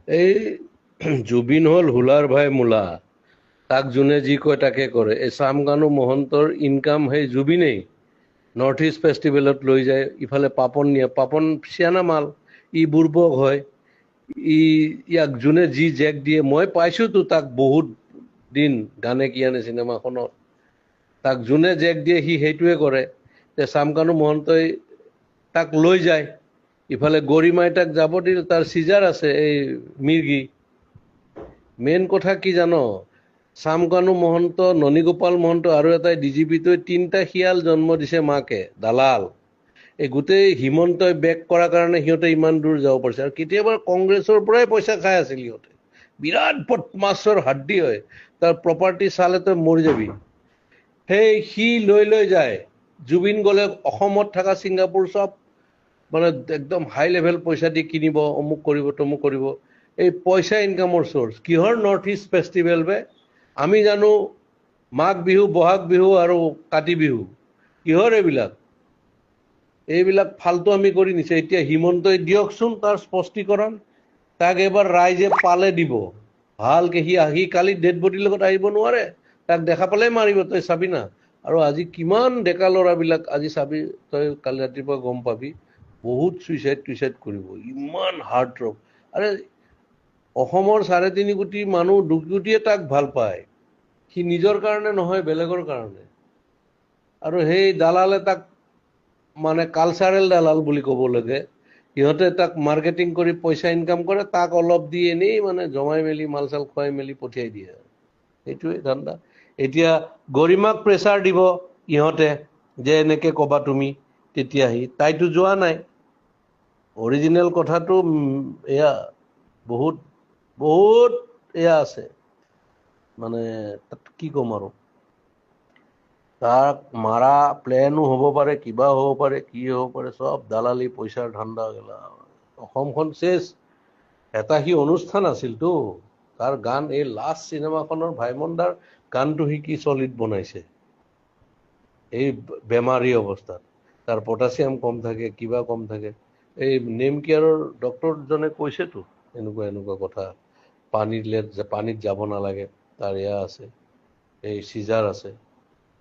এই জুবিন হল হুলাৰ ভাই মূলা, তাক যোনে যি কয় তাকে কৰে। এই চামকানু মহন্তৰ ইনকাম সেই জুবিনেই। নৰ্থ ইষ্ট ফেষ্টিভেলত লৈ যায়, ইফালে পাপন নিয়ে, পাপন চিয়ানা মাল, ই বুৰ্বক হয়। ই ইয়াক যোনে যি জেক দিয়ে, মই পাইছোতো তাক বহুত দিন গানে কি আনে চিনেমাখনত, তাক যোনে জেক দিয়ে সি সেইটোৱে কৰে। তে চামকানু মহন্তই তাক লৈ যায়, ইফালে গৰিমাই তাক যাব দিল, তাৰ চিজাৰ আছে এই মিৰ্গি। মেইন কথা কি জানো, চামকানু মহন্ত, ননীগোপাল মহন্ত আৰু এটাই ডিজিপিটোৱে তিনিটা শিয়াল জন্ম দিছে মাকে, দালাল। এই গোটেই হিমন্তই বেক কৰাৰ কাৰণে সিহঁতে ইমান দূৰ যাব পাৰিছে। আৰু কেতিয়াবা কংগ্ৰেছৰ পৰাই পইচা খাই আছিল সিহঁতে, বিৰাট বদমাছৰ হাড্ডি হয়, তাৰ প্ৰপাৰ্টি চালে তই মৰি যাবি। সেই সি লৈ লৈ যায়, জুবিন গ'লে অসমত থকা ছিংগাপুৰ চব মানে একদম হাই লেভেল পইচা দি কিনিব, অমুক কৰিব তমুক কৰিব। এই পইচা ইনকামৰ চ'ৰ্চ কিহৰ? নৰ্থ ইষ্ট ফেষ্টিভেল বে। আমি জানো মাঘ বিহু, বহাগ বিহু আৰু কাতি বিহু, কিহৰ এইবিলাক? এইবিলাক ফাল্টু আমি কৰি নিছে। এতিয়া হিমন্তই দিয়কচোন তাৰ স্পষ্টীকৰণ, তাক এবাৰ ৰাইজে পালে দিব ভালকে। সি কালি ডেড বডিৰ লগত আহিব নোৱাৰে, তাক দেখা পালে মাৰিব, তই চাবি না। আৰু আজি কিমান ডেকা ল'ৰাবিলাক, আজি চাবি তই, কালি ৰাতিপুৱা গম পাবি, বহুত চুইচাইড কৰিব, ইমান হাৰ্ট ড্ৰপ। আৰে অসমৰ 3.5 কোটি মানুহ, 2 কোটিয়ে তাক ভাল পায়, সি নিজৰ কাৰণে নহয়, বেলেগৰ কাৰণে। আৰু সেই দালালে তাক মানে কালচাৰেল দালাল বুলি ক'ব লাগে। সিহঁতে তাক মাৰ্কেটিং কৰি পইচা ইনকাম কৰে, তাক অলপ দি এনেই মানে জমাই মেলি মাল চাল খুৱাই মেলি পঠিয়াই দিয়ে। সেইটোৱে ধান্দা। এতিয়া গৰিমাক প্ৰেছাৰ দিব ইহঁতে, যে এনেকে ক'বা তুমি, তেতিয়া তাইতো যোৱা নাই। অৰিজিনেল কথাটো এয়া বহুত বহুত এয়া আছে, মানে তাত কি ক'ম আৰু। তাক মাৰা প্লেনো হ'ব পাৰে, কিবা হ'ব পাৰে, কি হ'ব পাৰে, চব দালালি পইচাৰ ধান্দা গেলা। অসমখন চেচ। এটা সি অনুষ্ঠান আছিলতো, তাৰ গান, এই লাষ্ট চিনেমাখনৰ ভাইমন দাৰ গানটো সি কি চলিড বনাইছে এই বেমাৰী অৱস্থাত। তাৰ পটাছিয়াম কম থাকে, কিবা কম থাকে। এই নেম কেয়াৰৰ ডক্টৰজনে কৈছেতো এনেকুৱা এনেকুৱা কথা, পানীত যাব নালাগে, তাৰ এয়া আছে, এই চিজাৰ আছে,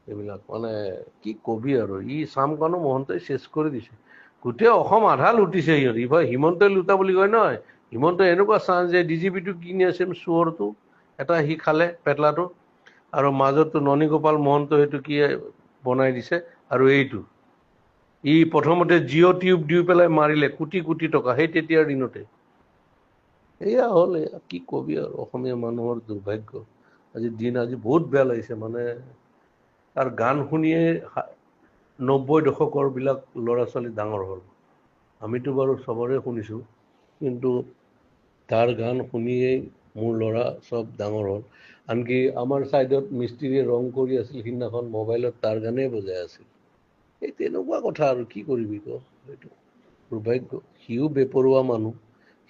এইবিলাক মানে কি কবি আৰু। ই চামকানু মহন্তই চেচ কৰি দিছে গোটেই অসম, আধা লুটিছে সিহঁত। ইফালে হিমন্তই লুটা বুলি কয় নহয়, হিমন্তই এনেকুৱা চান্স যে ডিজিপিটো কিনি আছে চোৰটো এটা, সি খালে পেটলাটো। আৰু মাজতো ননীগোপাল মহন্ত সেইটো কি বনাই দিছে। আৰু এইটো ই প্ৰথমতে জিঅ' টিউব দি পেলাই মাৰিলে, কোটি কোটি টকা, সেই তেতিয়াৰ দিনতে। এয়া হ'ল, এয়া কি কবি আৰু, অসমীয়া মানুহৰ দুৰ্ভাগ্য। আজি বহুত বেয়া লাগিছে মানে। তাৰ গান শুনিয়ে 90 দশকৰ বিলাক ল'ৰা ছোৱালী ডাঙৰ হ'ল। আমিতো বাৰু চবৰে শুনিছোঁ, কিন্তু তাৰ গান শুনিয়েই মোৰ ল'ৰা চব ডাঙৰ হ'ল। আনকি আমাৰ ছাইডত মিস্ত্ৰীয়ে ৰং কৰি আছিল, সিদিনাখন মোবাইলত তাৰ গানেই বজাই আছিল। এই তেনেকুৱা কথা আৰু কি কৰিবি ক, সেইটো দুৰ্ভাগ্য। সিও বেপৰুৱা মানুহ,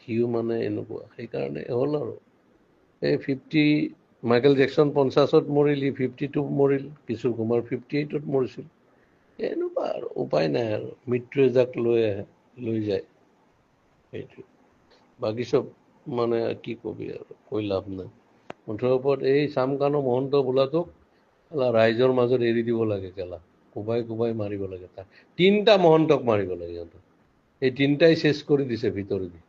সিও মানে এনেকুৱা, সেইকাৰণে হ'ল আৰু। এই মাইকেল জেকচন 50ত মৰিল, ই 52 মৰিল, কিশোৰ কুমাৰ 58ত মৰিছিল। এনেকুৱা আৰু উপায় নাই আৰু, মৃত্যুৱে যাক লৈ আহে লৈ যায়, সেইটোৱে। বাকী চব মানে কি কবি আৰু, কৈ লাভ নাই। মুঠৰ ওপৰত এই চামকানু মহন্ত বোলাটোক ৰাইজৰ মাজত এৰি দিব লাগে কেলা, কোবাই কোবাই মাৰিব লাগে। তাক 3টা মহন্তক মাৰিব লাগে সিহঁতক, এই 3টাই চেচ কৰি দিছে ভিতৰেদি।